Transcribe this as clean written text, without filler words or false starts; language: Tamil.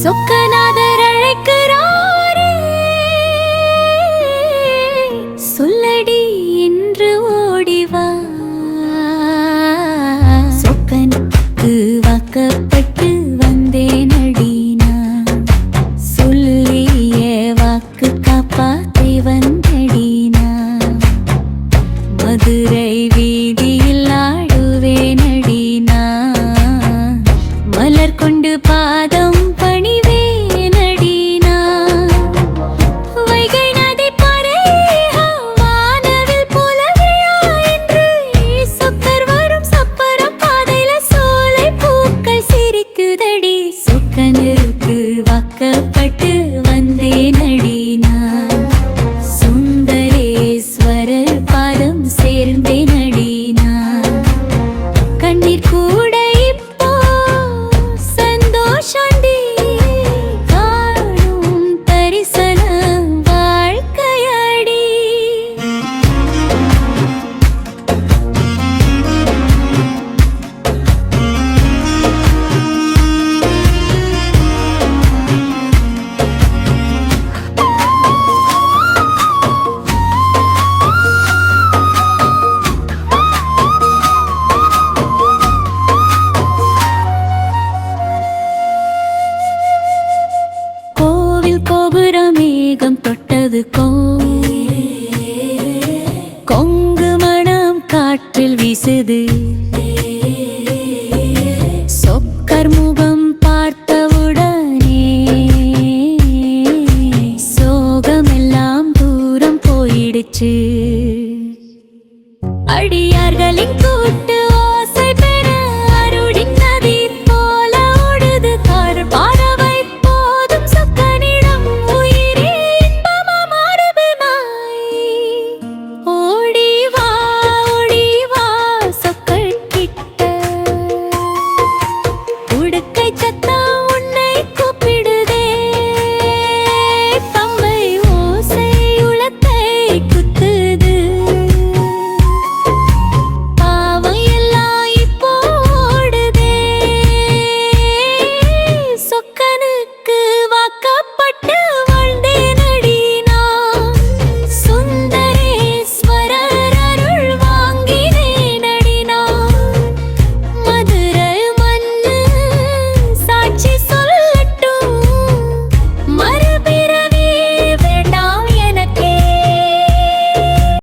சொக்கநாதர் அழைக்கிறாரே, சொல்லடி என்று ஓடிவா. சொக்கனுக்கு வாக்கப்பட்டு வந்தேன் அடினா, சொல்லிய வாக்கு காப்பாற்றி வந்தடினா. மதுரை வீதியில் ஆடுவேன் அடினா, மலர் கொண்டு பாதம் பணிவேன் அடினா. வைகை நதி பறை வானவில் போல விழா என்று, சொக்கர் வரும் சப்பரம் பாதையில சோலை பூக்கள் சிரிக்குதடி. சொக்கனுக்கு வாக்கப்பட்டு வந்தேன் அடினா, சுந்தரேஸ்வரர் பாதம் சேர்ந்தேன் அடினா. கண்ணீர் கூட இப்போ சந்தோஷண்டி, காணும் தரிசன வாழ்க்கையடி. கோவில் கோபுர மேகம் தொட்டது கொங்கு மணம் காற்றில் வீசுது.